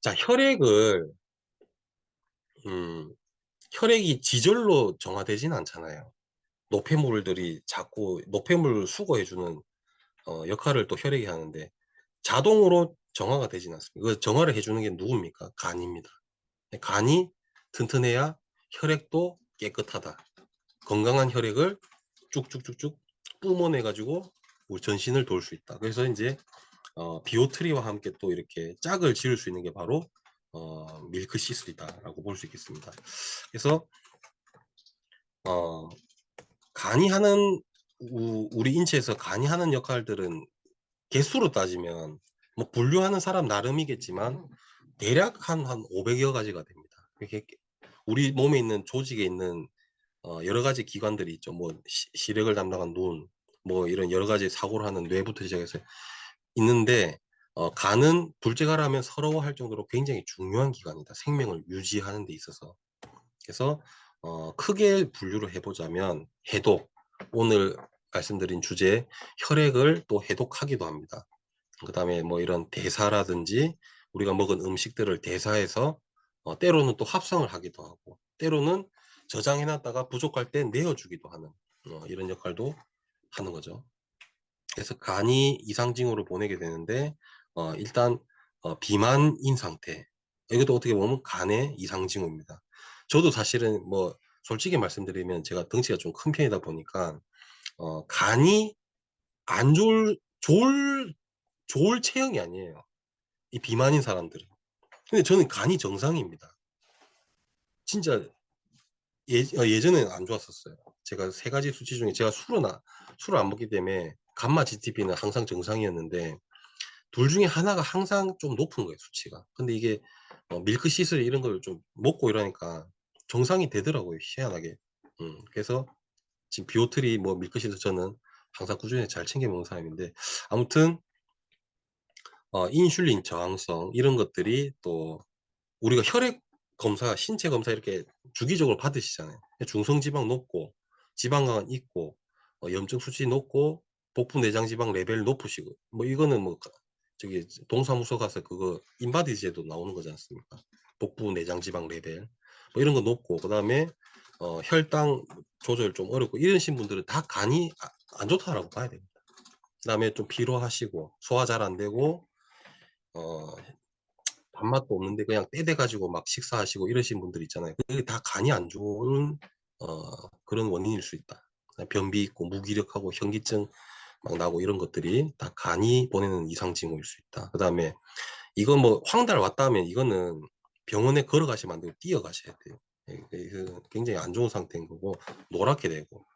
자, 음, 혈액이 지절로 정화되진 않잖아요. 노폐물들이 자꾸 노폐물을 수거해주는 역할을 또 혈액이 하는데 자동으로 정화가 되진 않습니다. 그 정화를 해주는 게 누굽니까? 간입니다. 간이 튼튼해야 혈액도 깨끗하다. 건강한 혈액을 쭉쭉쭉쭉 뿜어내 가지고 우리 전신을 돌 수 있다. 그래서 이제 비오트리와 함께 또 이렇게 짝을 지을 수 있는 게 바로 밀크시슬이다라고 볼 수 있겠습니다. 그래서 어, 간이 하는 우리 인체에서 간이 하는 역할들은 개수로 따지면 뭐 분류하는 사람 나름이겠지만 대략 한 500여 가지가 됩니다. 이렇게 우리 몸에 있는 조직에 있는 여러 가지 기관들이 있죠. 뭐 시력을 담당한 눈, 뭐 이런 여러 가지 사고를 하는 뇌부터 시작해서 있는데 간은 둘째가라면 서러워할 정도로 굉장히 중요한 기관이다. 생명을 유지하는 데 있어서. 그래서 크게 분류를 해보자면 해독, 오늘 말씀드린 주제 혈액을 또 해독하기도 합니다. 그 다음에 뭐 이런 대사라든지 우리가 먹은 음식들을 대사해서 때로는 또 합성을 하기도 하고 때로는 저장해놨다가 부족할 때 내어주기도 하는 이런 역할도 하는 거죠. 그래서 간이 이상징후를 보내게 되는데 일단 비만인 상태 이것도 어떻게 보면 간의 이상징후입니다. 저도 사실은 뭐 솔직히 말씀드리면 제가 덩치가 좀 큰 편이다 보니까 간이 안 좋을 체형이 아니에요. 이 비만인 사람들은. 근데 저는 간이 정상입니다. 진짜 예전에는 안 좋았었어요. 제가 세 가지 수치 중에 제가 술을 안 먹기 때문에 감마 GTP는 항상 정상이었는데 둘 중에 하나가 항상 좀 높은 거예요, 수치가. 근데 이게 밀크 시슬 이런 걸 좀 먹고 이러니까 정상이 되더라고요, 희한하게. 그래서 지금 비오트리 뭐 밀크 시슬 저는 항상 꾸준히 잘 챙겨 먹는 사람인데 아무튼 인슐린 저항성 이런 것들이 또 우리가 혈액 검사, 신체 검사 이렇게 주기적으로 받으시잖아요. 중성지방 높고 지방간 있고 염증 수치 높고 복부 내장 지방 레벨 높으시고 뭐 이거는 뭐 저기 동사무소 가서 그거 인바디제도 나오는 거지 않습니까? 복부 내장 지방 레벨 뭐 이런 거 높고 그다음에 혈당 조절 좀 어렵고 이러신 분들은 다 간이 안 좋다라고 봐야 됩니다. 그다음에 좀 피로하시고 소화 잘 안 되고 어, 밥맛도 없는데 그냥 때 돼 가지고 막 식사하시고 이러신 분들 있잖아요. 그게 다 간이 안 좋은 그런 원인일 수 있다. 변비 있고 무기력하고 현기증 막 나고 이런 것들이 다 간이 보내는 이상 징후일 수 있다. 그다음에 이건 뭐 황달 왔다 하면 이거는 병원에 걸어가시면 안 되고 뛰어가셔야 돼요. 그 굉장히 안 좋은 상태인 거고 노랗게 되고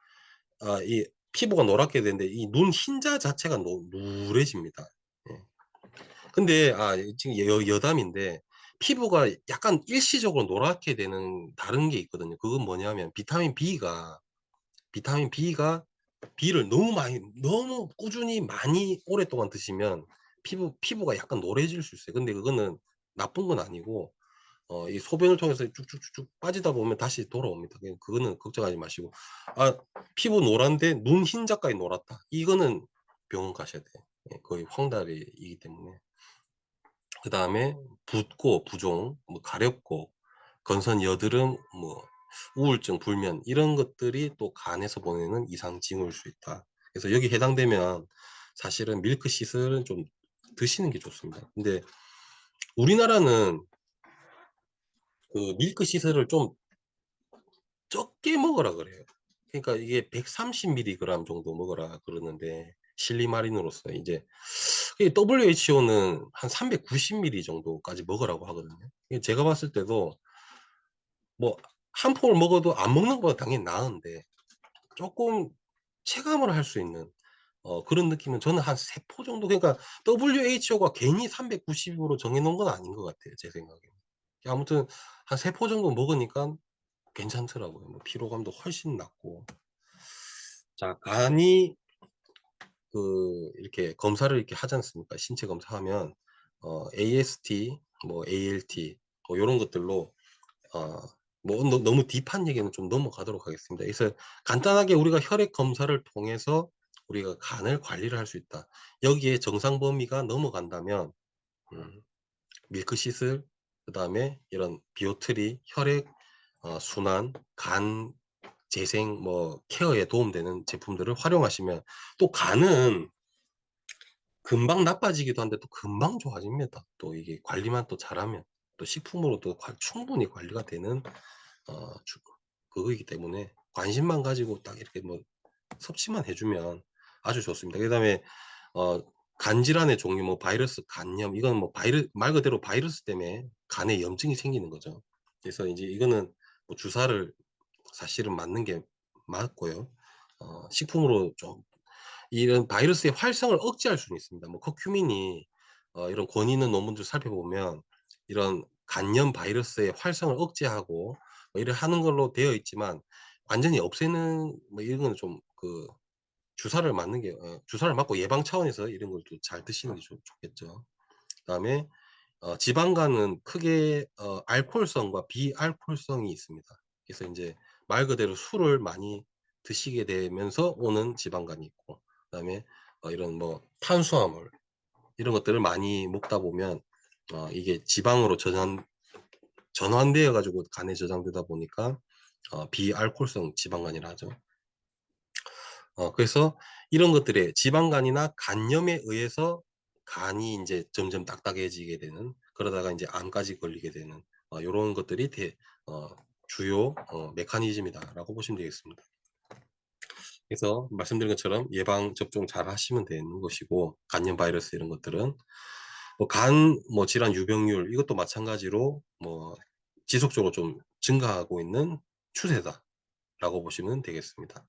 이 피부가 노랗게 되는데 이 눈 흰자 자체가 누래집니다. 예. 근데 지금 여담인데 피부가 약간 일시적으로 노랗게 되는 다른 게 있거든요. 그건 뭐냐면 비타민 B가 B를 너무 꾸준히 많이 오랫동안 드시면 피부가 약간 노래질 수 있어요. 근데 그거는 나쁜 건 아니고 이 소변을 통해서 쭉쭉쭉쭉 빠지다 보면 다시 돌아옵니다. 그거는 걱정하지 마시고 피부 노란데 눈 흰자까지 노랗다. 이거는 병원 가셔야 돼요. 예, 거의 황달이기 때문에. 그 다음에 붓고 부종, 뭐 가렵고 건선 여드름, 뭐 우울증, 불면 이런 것들이 또 간에서 보내는 이상 징후일 수 있다. 그래서 여기 해당되면 사실은 밀크시슬은 좀 드시는 게 좋습니다. 근데 우리나라는 그 밀크시슬을 좀 적게 먹으라 그래요. 그러니까 이게 130mg 정도 먹으라 그러는데 실리마린으로서 이제 WHO는 한 390mg 정도까지 먹으라고 하거든요. 제가 봤을 때도 뭐 한 포를 먹어도 안 먹는 것보다 당연히 나은데 조금 체감을 할 수 있는 그런 느낌은 저는 한 3포 정도 그러니까 WHO가 괜히 390으로 정해놓은 건 아닌 것 같아요. 제 생각에는. 아무튼 한 3포 정도 먹으니까 괜찮더라고요. 뭐 피로감도 훨씬 낫고. 자, 간이 이렇게 검사를 이렇게 하지 않습니까? 신체 검사하면 AST, 뭐 ALT, 뭐 이런 것들로 어, 뭐 너무 딥한 얘기는 좀 넘어가도록 하겠습니다. 그래서 간단하게 우리가 혈액 검사를 통해서 우리가 간을 관리를 할 수 있다. 여기에 정상 범위가 넘어간다면 밀크시슬 그다음에 이런 비오트리, 혈액 순환, 간 재생 뭐 케어에 도움되는 제품들을 활용하시면, 또 간은 금방 나빠지기도 한데 또 금방 좋아집니다. 또 이게 관리만 또 잘하면 또 식품으로도 충분히 관리가 되는 그거이기 때문에, 관심만 가지고 딱 이렇게 뭐 섭취만 해주면 아주 좋습니다. 그다음에 어, 간 질환의 종류, 뭐 바이러스 간염, 이건 뭐 말 그대로 바이러스 때문에 간에 염증이 생기는 거죠. 그래서 이제 이거는 뭐 주사를 사실은 맞는 게 맞고요. 식품으로 좀 이런 바이러스의 활성을 억제할 수는 있습니다. 뭐 커큐민이 이런 권위 있는 논문들 살펴보면 이런 간염 바이러스의 활성을 억제하고 뭐 이래 하는 걸로 되어 있지만, 완전히 없애는 뭐 이런 거는 좀 주사를 맞는 게 주사를 맞고 예방 차원에서 이런 걸 또 잘 드시는 게 좋겠죠. 그다음에 지방간은 크게 알코올성과 비알코올성이 있습니다. 그래서 인제 말 그대로 술을 많이 드시게 되면서 오는 지방간이 있고, 그다음에 이런 뭐 탄수화물 이런 것들을 많이 먹다 보면 이게 지방으로 전환되어 가지고 간에 저장되다 보니까 비알코올성 지방간이라 하죠. 그래서 이런 것들에 지방간이나 간염에 의해서 간이 인제 점점 딱딱해지게 되는, 그러다가 인제 암까지 걸리게 되는 요런 것들이 어 주요 메커니즘이다라고 보시면 되겠습니다. 그래서 말씀드린 것처럼 예방 접종 잘 하시면 되는 것이고, 간염 바이러스 이런 것들은 뭐 뭐 질환 유병률 이것도 마찬가지로 뭐 지속적으로 좀 증가하고 있는 추세다라고 보시면 되겠습니다.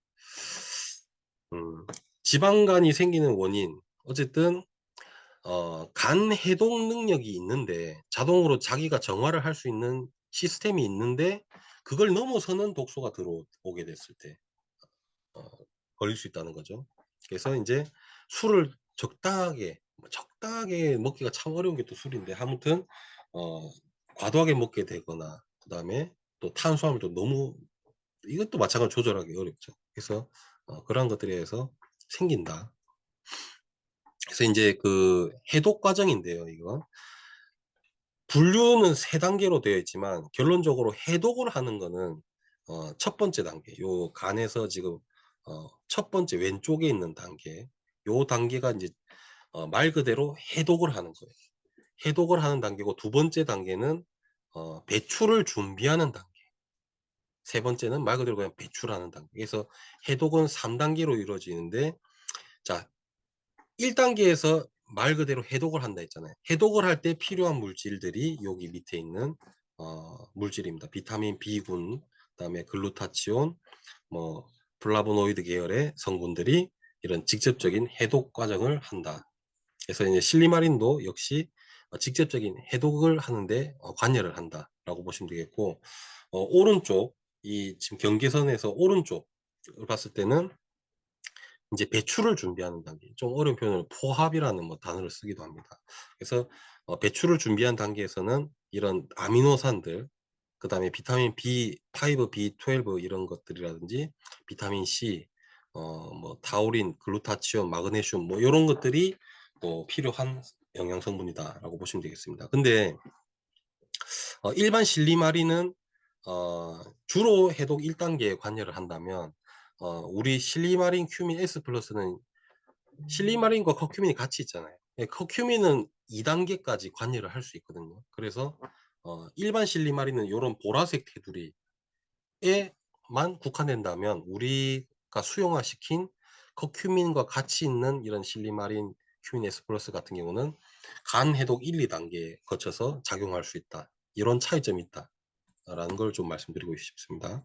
음, 지방간이 생기는 원인, 어쨌든 간 해독 능력이 있는데, 자동으로 자기가 정화를 할 수 있는 시스템이 있는데 그걸 넘어서는 독소가 들어오게 됐을 때 어 걸릴 수 있다는 거죠. 그래서 인제 술을 적당하게, 뭐 적당하게 먹기가 참 어려운 게 또 술인데, 아무튼 어 과도하게 먹게 되거나, 그다음에 또 탄수화물도 너무, 이것도 마찬가지로 조절하기 어렵죠. 그래서 그러한 것들에 의해서 생긴다. 그래서 인제 그 해독 과정인데요, 이거. 분류는 3 단계로 되어 있지만 결론적으로 해독을 하는 거는 첫 번째 단계, 요 간에서 지금 첫 번째 왼쪽에 있는 단계, 요 단계가 인제 말 그대로 해독을 하는 거예요. 해독을 하는 단계고, 두 번째 단계는 배출을 준비하는 단계, 세 번째는 말 그대로 그냥 배출하는 단계. 그래서 해독은 3 단계로 이루어지는데, 자, 1 단계에서 말 그대로 해독을 한다 했잖아요. 해독을 할 때 필요한 물질들이 여기 밑에 있는 물질입니다. 비타민 B군, 그다음에 글루타치온, 뭐 플라보노이드 계열의 성분들이 이런 직접적인 해독 과정을 한다. 그래서 이제 실리마린도 역시 직접적인 해독을 하는데 관여를 한다라고 보시면 되겠고, 오른쪽, 이 지금 경계선에서 오른쪽을 봤을 때는 인제 배출을 준비하는 단계, 좀 어려운 표현으로 포합이라는 뭐 단어를 쓰기도 합니다. 그래서 배출을 준비한 단계에서는 이런 아미노산들, 그다음에 비타민 B5, B12 이런 것들이라든지 비타민 C, 뭐 타우린, 글루타치온, 마그네슘 뭐 요런 것들이 또 필요한 영양 성분이다라고 보시면 되겠습니다. 근데 일반 실리마린은 주로 해독 1 단계에 관여를 한다면, 우리 실리마린 큐민 S 플러스는 실리마린과 커큐민이 같이 있잖아요. 예, 커큐민은 2 단계까지 관여를 할 수 있거든요. 그래서 일반 실리마린은 요런 보라색 테두리에만 국한된다면, 우리가 수용화시킨 커큐민과 같이 있는 이런 실리마린 큐민 S 플러스 같은 경우는 간 해독 1, 2 단계에 거쳐서 작용할 수 있다. 이런 차이점이 있다라는 걸 좀 말씀드리고 싶습니다.